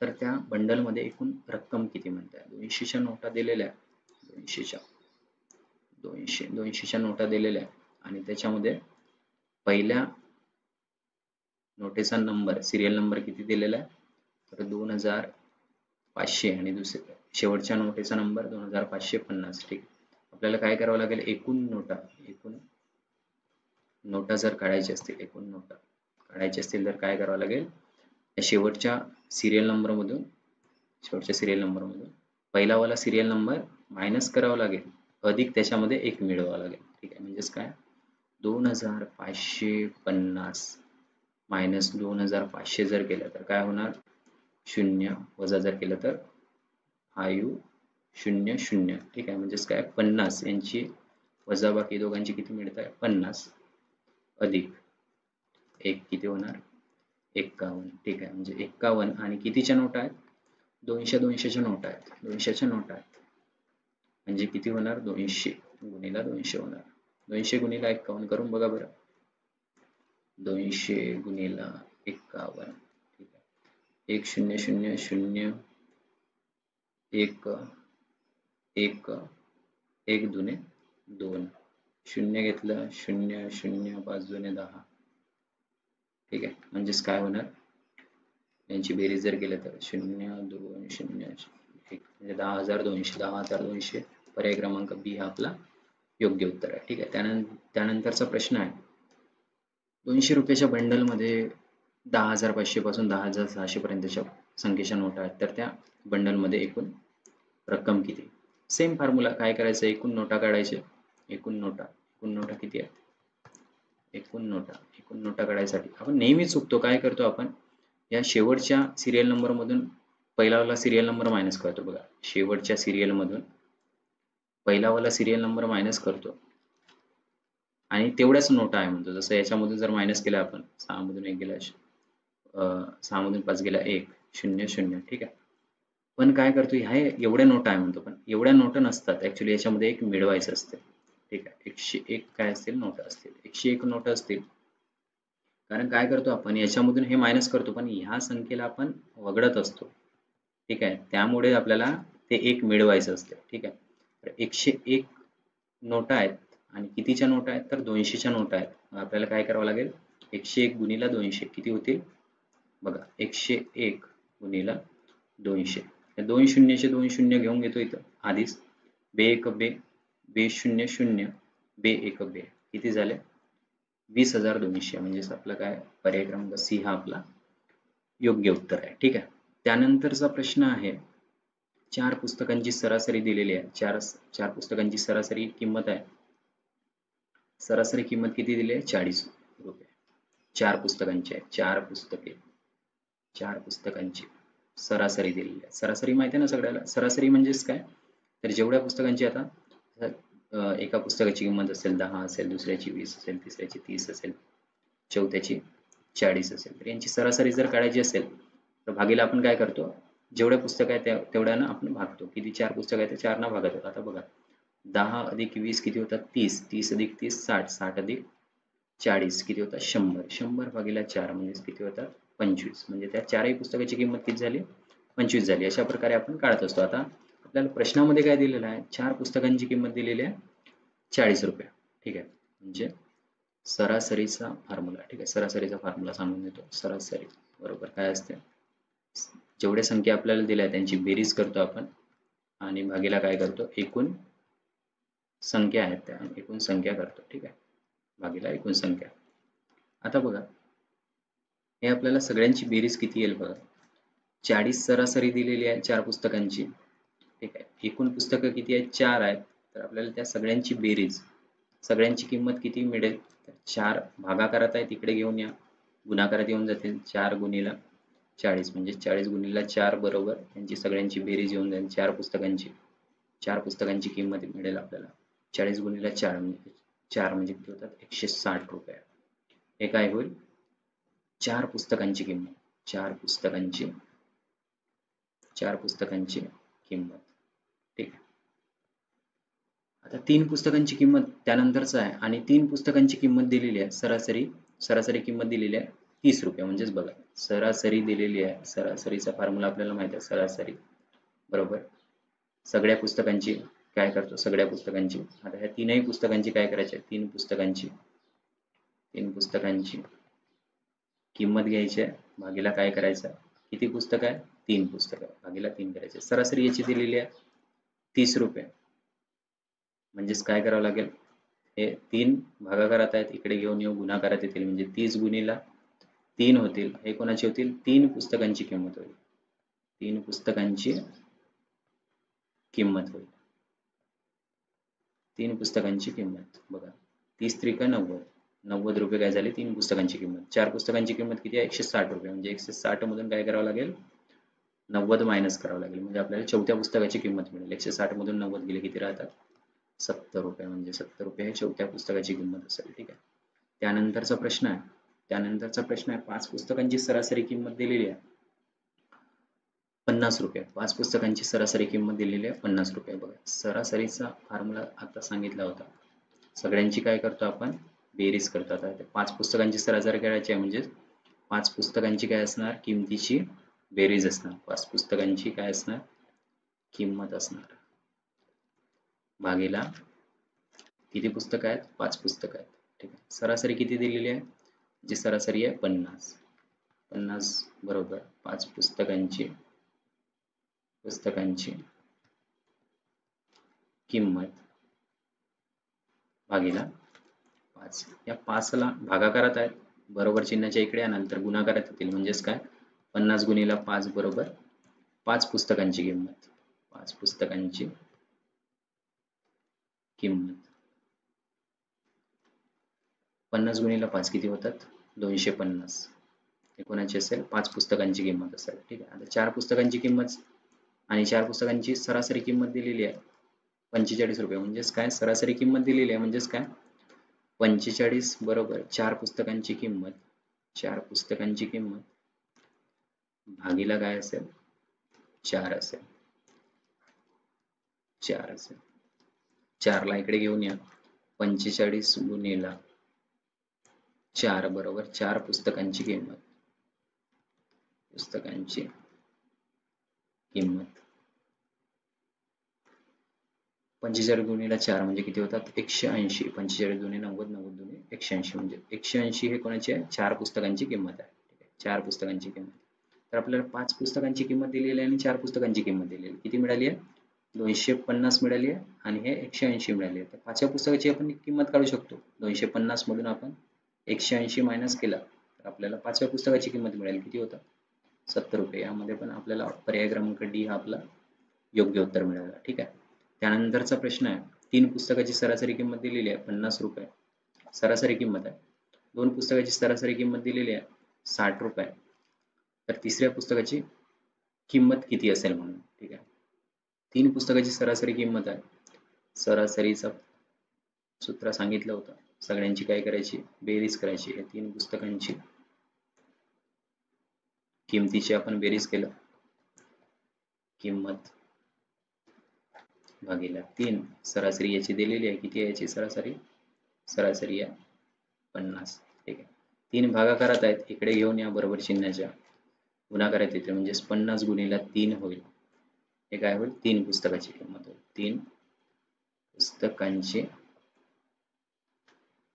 तर त्या बंडलमध्ये एकूण रक्कम किती म्हणताय? 200च्या नोटा दिलेल्या, 200च्या नोटा दिलेल्या आणि त्याच्यामध्ये पहिल्या नोटेचा नंबर, सिरियल नंबर किती दिलेला आहे? तर 2500 आणि दुसऱ्या शेवटच्या नोटेचा नंबर 2550. ठीक, आपल्याला काय करावं लागेल? एकूण नोटा जर काढायचे असतील, एकूण नोटा काढायचे असतील तर काय करावं लागेल? शेवटच्या सिरियल नंबरमधून पहिलावाला सिरियल नंबर मायनस करावा लागेल, अधिक त्याच्यामध्ये 1 मिळवावा लागेल. ठीक आहे, म्हणजेच काय? 2550 मायनस 2500 जर केलं तर काय होणार? 0, वजा जर केलं तर 500. ठीक आहे, म्हणजेच काय? 50 यांची वजाबाकी दोघांची किती मिळत आहे? 50 अधिक 1 किती होणार? 51. ठीक आहे, म्हणजे 51 आणि कितीच्या नोटा आहेत? 200च्या नोटा आहेत. 200च्या नोटा आहेत म्हणजे किती होणार? 200 गुणिले 200 होणार. 200 गुणिले 51 करून बघा बरं. 200 गुणिले 51. ठीक आहे, 1000 1 1 1 दुने 2, 0 घेतलं 0 0 5 दुने 10. ठीक आहे, म्हणजेच काय होणार? यांची बेरीज जर केलं तर 0 2 0 1, म्हणजे 10,200. पर्याय क्रमांक बी हा आपला योग्य उत्तर आहे. ठीक आहे, त्यानंतरचा प्रश्न आहे, 200 रुपयाच्या बंडलमध्ये 10,500 पासून 10,600 पर्यंतच्या संख्येच्या नोटा आहेत. तर त्या बंडलमध्ये एकूण रक्कम किती? Same formula. काय करायचं? एकूण नोटा काढायचे. एकूण नोटा किती आहेत? एकूण नोटा काढायसाठी आपण नेहमी चुकतो. काय करतो आपण? या शेवटच्या सिरियल नंबर मधून पहिलावाला सिरियल नंबर मायनस करतो बघा. शेवटच्या सिरियल मधून पहिलावाला सिरियल नंबर मायनस करतो आणि तेवढ्याच नोटा आहे म्हणतो. जसं याच्यामधून जर मायनस केलं आपण, 6 मधून 1 गेला, 6 मधून 5 गेला 1 0 0. ठीक आहे, पण काय करतो? ह्या एवढ्या नोटा आहे म्हणतो, पण एवढ्या नोटा नसतात ऍक्च्युली. याच्यामध्ये एक मिळवायचं असते. ठीक आहे, 101 काय असतील? नोटा असतील. 101 नोटा असतील. कारण काय करतो आपण? याच्यामधून हे मायनस करतो, पण ह्या संख्येला आपण वगळत असतो. ठीक आहे, त्यामुळे आपल्याला ते 1 मिळवायचं असते. ठीक आहे, तर 101 नोटा आहेत आणि कितीच्या नोटा आहेत? तर 200च्या नोटा आहेत. आपल्याला काय करावं लागेल? 101 गुणिले 200 किती होतील बघा. 101 गुणिले 200. 2 शून्यचे 2 शून्य घेऊन घेतो इथं आधीच. बे 1 बे, बे 0 0, बे 1 बे, किती झाले? 20,200. म्हणजेच आपला काय? पर्याय क्रमांक सी हा आपला योग्य उत्तर आहे. ठीक आहे, त्यानंतरचा प्रश्न आहे, चार पुस्तकांची सरासरी दिलेली आहे. चार पुस्तकांची सरासरी किंमत आहे. सरासरी किंमत किती दिली आहे? 40 रुपये. चार पुस्तकांची आहे. चार पुस्तकांची सरासरी दिलेली आहे. सरासरी माहिती आहे ना सगळ्याला? सरासरी म्हणजेच काय? तर जेवढ्या पुस्तकांची आता एका पुस्तकाची किंमत असेल 10 असेल, दुसऱ्याची 20 असेल, तिसऱ्याची 30 असेल, चौथ्याची 40 असेल. तर यांची सरासरी जर काढायची असेल तर भागीला आपण काय करतो? जेवढे पुस्तक आहे तेवढ्यानं आपण भागतो. किती चार पुस्तक आहे ते 4 न भागत. आता बघा 10 अधिक 20 किती होतात? 30. 30 अधिक 30 60. 60 अधिक 40 किती होतात? 100. 100 भागीला 4 म्हणजे किती होतात? 25. म्हणजे त्या चारही पुस्तकाची किंमत किती झाली? 25 झाली. अशा प्रकारे आपण काढत असतो. आता आपल्याला प्रश्नामध्ये काय दिलेलं आहे? चार पुस्तकांची किंमत दिलेली आहे 40 रुपये. ठीक आहे. म्हणजे सरासरीचा फॉर्म्युला. ठीक आहे. सरासरीचा फॉर्म्युला सांगून देतो. सरासरी बरोबर काय असते? जेवढ्या संख्या आपल्याला दिल्या आहेत त्यांची बेरीज करतो आपण आणि भागीला काय करतो? एकूण संख्या आहेत त्या एकूण संख्या करतो. ठीक आहे. भागीला एकूण संख्या. आता बघा हे आपल्याला सगळ्यांची बेरीज किती येईल बघा. 40 सरासरी दिलेली आहे चार पुस्तकांची. ठीक आहे. एकूण पुस्तकं किती आहेत? 4 आहेत. तर आपल्याला त्या सगळ्यांची बेरीज, सगळ्यांची किंमत किती मिळेल? तर 4 भागाकारात आहे तिकडे घेऊन या. गुणाकारात येऊन जातील. 4 गुणिले 40 म्हणजे 40 गुणिले 4 बरोबर त्यांची सगळ्यांची बेरीज येऊन जाईल. चार पुस्तकांची किंमत मिळेल आपल्याला. 40 गुणिले 4 म्हणजे 4 म्हणजे किती होतात? 160 रुपये. हे काय होईल? चार पुस्तकांची किंमत. चार पुस्तकांची किंमत. ठीक आहे. आता 3 पुस्तकांची किंमत त्यानंतरच आहे आणि 3 पुस्तकांची किंमत दिलेली आहे. सरासरी किंमत दिलेली आहे 30 रुपये. म्हणजेच बघा सरासरी दिलेली आहे. सरासरीचा फॉर्म्युला आपल्याला माहिती आहे. सरासरी बरोबर सगळ्या पुस्तकांची काय करतो? सगळ्या पुस्तकांची. आता ह्या तीनही पुस्तकांची काय करायची? तीन पुस्तकांची किंमत घ्यायची आहे. भागीला काय करायचं? किती पुस्तक आहे? 3 पुस्तकं. भागीला 3 करायचे. सरासरी याची दिलेली आहे 30 रुपये. म्हणजेच काय करावं लागेल? हे 3 भागाकारात आहेत इकडे घेऊन येऊ गुणाकारात येतील म्हणजे 30 गुणिले 3 होतील. हे कोणाची होतील? 3 पुस्तकांची किंमत होईल. 3 पुस्तकांची किंमत होईल. 3 पुस्तकांची किंमत बघा 30 त्रिक 90. 90 रुपये काय झाले? 3 पुस्तकांची किंमत. चार पुस्तकांची किंमत किती आहे? 160 रुपये. म्हणजे 160 मधून काय करावं लागेल? 90 मायनस करावं लागेल. म्हणजे आपल्याला चौथ्या पुस्तकाची किंमत मिळेल. 160 मधून 90 गेले किती राहतात? 70 रुपये. म्हणजे 70 रुपये हे चौथ्या पुस्तकाची किंमत असेल. ठीक आहे. त्यानंतरचा प्रश्न आहे 5 पुस्तकांची सरासरी किंमत दिलेली आहे 50 रुपये. 5 पुस्तकांची सरासरी किंमत दिलेली आहे 50 रुपये. बघा सरासरीचा फॉर्म्युला आता सांगितला होता. सगळ्यांची काय करतो आपण? बेरीज करतो. आता 5 पुस्तकांची सरासरी करायची आहे म्हणजे 5 पुस्तकांची काय असणार? किमतीची बेरीज असणार. 5 पुस्तकांची काय असणार? किंमत असणार. भागीला किती पुस्तकं आहेत? 5 पुस्तकं आहेत. ठीक आहे. सरासरी किती दिलेली आहे? जी सरासरी आहे 50. 50 बरोबर 5 पुस्तकांची किंमत भागीला 5. या 5 ला भागाकारात आहेत. बरोबर चिन्हाच्या इकडे या नंतर गुणाकारात येतील म्हणजेच काय? 50 गुणिले 5 बरोबर 5 पुस्तकांची किंमत. 5 पुस्तकांची किंमत. 50 गुणिले 5 किती होतात? 250. हे कोणाची असेल? 5 पुस्तकांची किंमत असेल. ठीक आहे. आता 4 पुस्तकांची किंमत आणि 4 पुस्तकांची सरासरी किंमत दिलेली आहे 45 रुपये. म्हणजेच काय? सरासरी किंमत दिलेली आहे म्हणजेच काय? 45 बरोबर 4 पुस्तकांची किंमत. 4 पुस्तकांची किंमत भागीला काय असेल? 4 असेल. 4 असेल. 4 ला इकडे घेऊन या. 45 गुणिले 4 बरोबर 4 पुस्तकांची किंमत. 45 गुणिले 4 म्हणजे किती होतात? 180. 45 दुणे 90, 90 दुणे 180 म्हणजे 180 हे कोणाची आहे? 4 पुस्तकांची किंमत आहे. ठीक आहे. 4 पुस्तकांची किंमत. तर आपल्याला 5 पुस्तकांची किंमत दिलेली आहे आणि 4 पुस्तकांची किंमत दिलेली आहे. किती मिळाली आहे? 250 मिळाली आहे आणि हे 180 मिळाली आहे. तर 5व्या पुस्तकाची आपण किंमत काढू शकतो. 250 मधून आपण 180 मायनस केला तर आपल्याला 5व्या पुस्तकाची किंमत मिळेल. किती होतं? 70 रुपये. यामध्ये पण आपल्याला पर्याय क्रमांक डी हा आपला योग्य उत्तर मिळालं. ठीक आहे. त्यानंतरचा प्रश्न आहे, 3 पुस्तकाची सरासरी किंमत दिलेली आहे ₹50 सरासरी किंमत आहे. 2 पुस्तकाची सरासरी किंमत दिलेली आहे ₹60 तर तिसऱ्या पुस्तकाची किंमत किती असेल म्हणून. ठीक आहे. 3 पुस्तकाची सरासरी किंमत आहे. सरासरीचं सूत्र सांगितलं होतं. सगळ्यांची काय करायची, बेरीज करायची. या 3 पुस्तकांची किमतीची आपण बेरीज केलं, किंमत भागीला 3 सरासरी याची दिलेली आहे. किती आहे याची सरासरी? सरासरी आहे 50. ठीक आहे. 3 भागाकारात आहेत, इकडे घेऊन या बरोबर चिन्हाच्या. गुणाकारात येते म्हणजेच 50 गुणिले 3 होईल. हे काय होईल? 3 पुस्तकाची किंमत होईल. 3 पुस्तकांची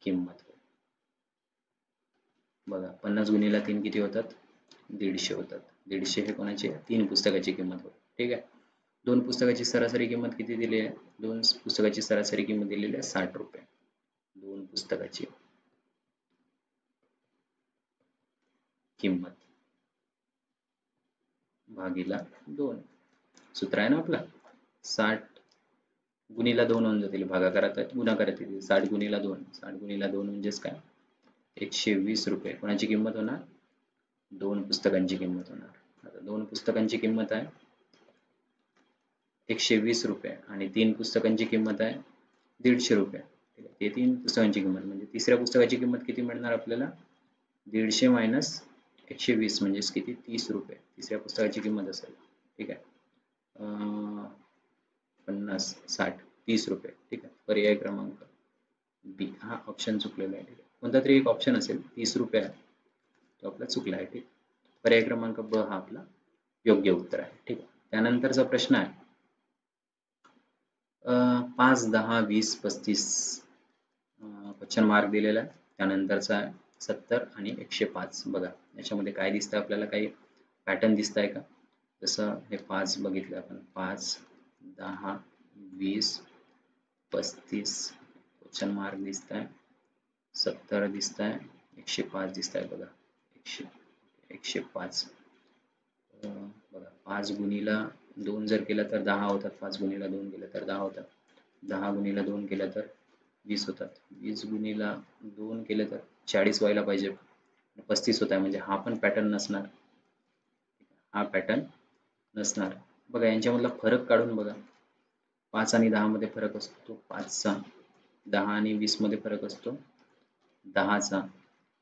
किंमत होईल. बघा 50 गुणिले 3 किती होतात? 150 होतात. 150 हे कोणाची? 3 पुस्तकाची किंमत होईल. ठीक आहे. 2 पुस्तकाची सरासरी किंमत किती दिली आहे? 2 पुस्तकाची सरासरी किंमत दिलेली आहे ₹60. 2 पुस्तकाची किंमत भागीला 2. सूत्र आहे ना आपला 60 गुणीला 2 होऊन जातील. भागाकारात आहेत, गुणाकारात येतील. 60 गुणीला 2 60 गुणीला 2 म्हणजेच काय? ₹120. कोणाची किंमत होणार? 2 पुस्तकांची किंमत होणार. आता 2 पुस्तकांची किंमत आहे ₹120 आणि 3 पुस्तकांची किंमत आहे ₹150. ठीक आहे. ते 3 पुस्तकांची किंमत म्हणजे तिसऱ्या पुस्तकाची किंमत किती मिळणार आपल्याला? 150 मायनस 120 म्हणजेच किती? ₹30. तिसऱ्या पुस्तकाची किंमत असेल. ठीक आहे. 50, 60, ₹30. ठीक आहे. पर्याय क्रमांक बी हा ऑप्शन चुकलेला आहे. ठीक आहे. कोणता तरी एक ऑप्शन असेल, ₹30 आहे, तो आपला चुकला आहे. ठीक. पर्याय क्रमांक ब हा आपला योग्य उत्तर आहे. ठीक आहे. त्यानंतरचा प्रश्न आहे 5, 10, 20, 35 क्वेश्चन मार्क दिलेला आहे. त्यानंतरचा आहे 70 आणि 105. बघा याच्यामध्ये काय दिसतं आपल्याला, काही पॅटर्न दिसत आहे का? जसं हे 5 बघितलं आपण, 5, 10, 20, 35 क्वेश्चन मार्क दिसत आहे, 70 दिसत आहे, 105 दिसत आहे. बघा 105 बघा 5 गुणीला 2 जर केलं तर 10 होतात. 5 गुणीला 2 केलं तर 10 होतात. 10 गुणीला 2 केलं तर 20 होतात. 20 गुणीला 2 केलं तर 40 व्हायला पाहिजे. 35 होत आहे म्हणजे हा पण पॅटर्न नसणार. हा पॅटर्न नसणार. बघा यांच्यामधला फरक काढून बघा. 5 आणि 10 मध्ये फरक असतो 5चा. 10 आणि 20 मध्ये फरक असतो 10चा.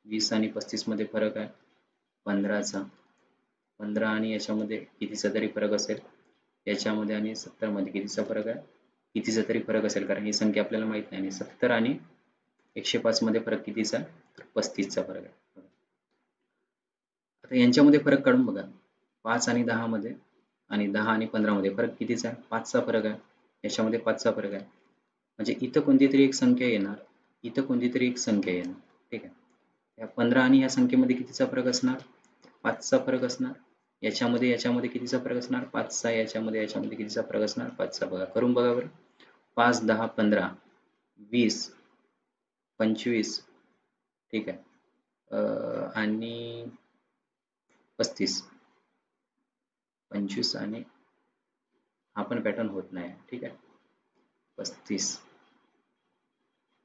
20 आणि 35 मध्ये फरक आहे 15चा. 15 आणि याच्यामध्ये कितीचा तरी फरक असेल, याच्यामध्ये आणि 70 मध्ये कितीचा फरक आहे, कितीचा तरी फरक असेल, कारण ही संख्या आपल्याला माहित नाही. आणि 70 आणि 105 मध्ये फरक कितीचा? तर 35चा फरक आहे. आता यांच्यामध्ये फरक काढून बघा. 5 आणि 10 मध्ये आणि 10 आणि 15 मध्ये फरक कितीचा आहे? 5चा फरक आहे. याच्यामध्ये 5चा फरक आहे. म्हणजे इथं कोणती तरी एक संख्या येणार, इथं कोणती तरी एक संख्या येणार. ठीक आहे. या 15 आणि या संख्येमध्ये कितीचा फरक असणार? 5चा फरक असणार. याच्यामध्ये कितीचा फरक असणार? 5चा. याच्यामध्ये कितीचा फरक असणार? 5चा. बघा करून बघा बरं. 5, 10, 15, 20, 25. ठीक आहे. आणि 35. 25 आणि हा पण पॅटर्न होत नाही. ठीक आहे. 35,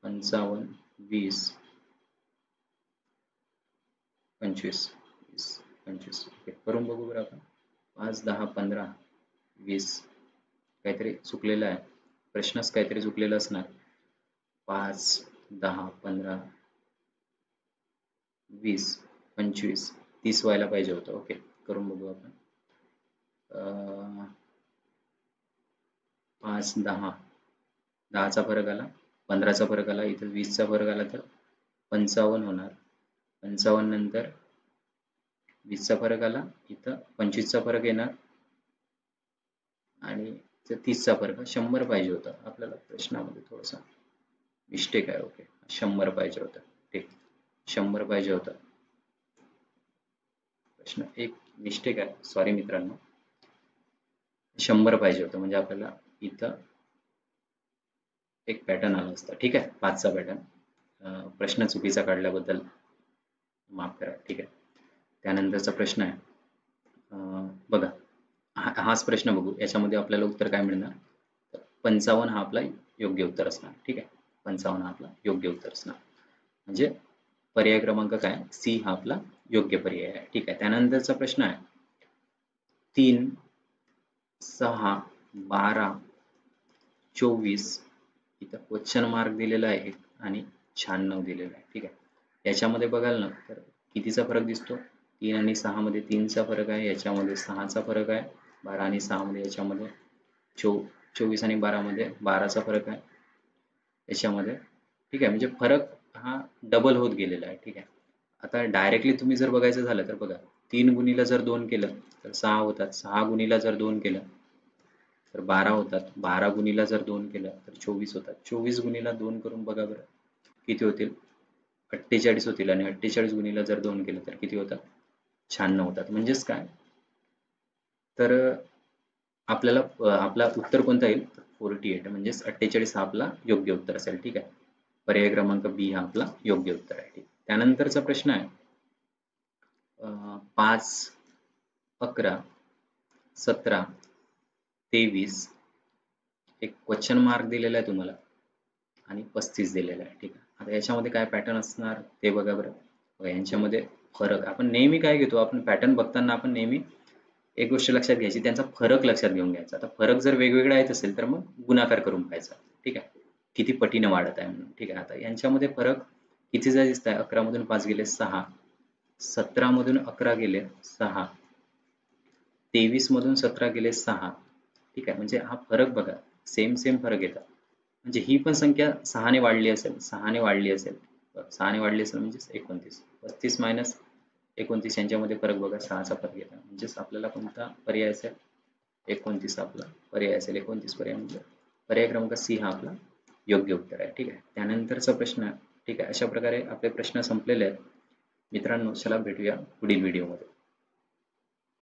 55, 20, 25, 20, 25. ओके. करून बघू बरं आपण. 5, 10, 15, 20. काहीतरी चुकलेलं आहे. प्रश्नच काहीतरी चुकलेला असणार. 5, 10, 15, 20, 25, 30 व्हायला पाहिजे होतं. ओके. करून बघू आपण. 5, 10, 10चा फरक आला, 15चा फरक आला, इथं 20चा फरक आला तर 55 होणार. 55 नंतर 20चा फरक आला, इथं 25चा फरक येणार आणि 30चा फरक. 100 पाहिजे होता आपल्याला. प्रश्नामध्ये थोडासा मिस्टेक आहे. ओके. 100 पाहिजे होता. ठीक. 100 पाहिजे होता. प्रश्न एक मिस्टेक आहे. सॉरी मित्रांनो. 100 पाहिजे होतं म्हणजे आपल्याला इथं एक पॅटर्न आला असता. ठीक आहे. 5चा पॅटर्न. प्रश्न चुकीचा काढल्याबद्दल माफ करा. ठीक आहे. त्यानंतरचा प्रश्न आहे बघा हाच प्रश्न बघू, याच्यामध्ये आपल्याला उत्तर काय मिळणार? तर 55 हा आपला योग्य उत्तर असणार. ठीक आहे, 55 हा आपला योग्य उत्तर असणार. म्हणजे पर्याय क्रमांक काय, सी हा आपला योग्य पर्याय आहे. ठीक आहे, त्यानंतरचा प्रश्न आहे 3, 6, 12, 24 इथं क्वेश्चन मार्क दिलेला आहे आणि 96 दिलेला आहे. ठीक आहे, याच्यामध्ये बघाल ना तर कितीचा फरक दिसतो? 3 आणि 6 मध्ये 3चा फरक आहे, याच्यामध्ये 6चा फरक आहे, 12 आणि 6 मध्ये याच्यामध्ये 24 आणि 12 मध्ये 12चा फरक आहे याच्यामध्ये. ठीक आहे, म्हणजे फरक हा डबल होत गेलेला आहे. ठीक आहे, आता डायरेक्टली तुम्ही जर बघायचं झालं तर बघा, 3 गुणीला जर 2 केलं तर 6 होतात, 6 गुणीला जर 2 केलं तर 12 होतात, 12 गुणीला जर 2 केलं तर 24 होतात, 24 गुणीला 2 करून बघा बरं किती होतील? 48 होतील, आणि 48 गुणीला जर 2 केलं तर किती होतात? 96 होतात. म्हणजेच काय, तर आपल्याला आपला उत्तर कोणता येईल? 48 म्हणजेच 48 हा आपला योग्य उत्तर असेल. ठीक आहे, पर्याय क्रमांक बी हा आपला योग्य उत्तर आहे. ठीक, त्यानंतरचा प्रश्न आहे 5, 11, 17, 23 एक क्वेश्चन मार्क दिलेला आहे तुम्हाला आणि 35 दिलेला आहे. ठीक आहे, आता याच्यामध्ये काय पॅटर्न असणार ते बघा बरं. बघा, यांच्यामध्ये फरक आपण नेहमी काय घेतो, आपण पॅटर्न बघताना आपण नेहमी एक गोष्ट लक्षात घ्यायची, त्यांचा फरक लक्षात घेऊन घ्यायचा. आता फरक जर वेगवेगळा येत असेल तर मग गुणाकार करून पाहायचा. ठीक आहे, किती पटीने वाढत आहे म्हणून. ठीक आहे, आता यांच्यामध्ये फरक कितीचा दिसत आहे? 11 मधून 5 गेले 6, 17 मधून 11 गेले 6, 23 मधून 17 गेले 6. ठीक आहे, म्हणजे हा फरक बघा, सेम सेम फरक येतात. म्हणजे ही पण संख्या 6 ने वाढली असेल, 6 ने वाढली असेल, 6 ने वाढली असेल म्हणजेच 29. 35 मायनस 29 यांच्यामध्ये फरक बघा, 6चा फरक येतो. म्हणजेच आपल्याला कोणता पर्याय असेल? 29 आपला पर्याय असेल. 29 पर्याय म्हणजे पर्याय क्रमांक सी हा आपला योग्य उत्तर आहे. ठीक आहे, त्यानंतरचा प्रश्न. ठीक आहे, अशा प्रकारे आपले प्रश्न संपलेले आहेत. मित्रांनो, चला भेटूया पुढील व्हिडिओमध्ये.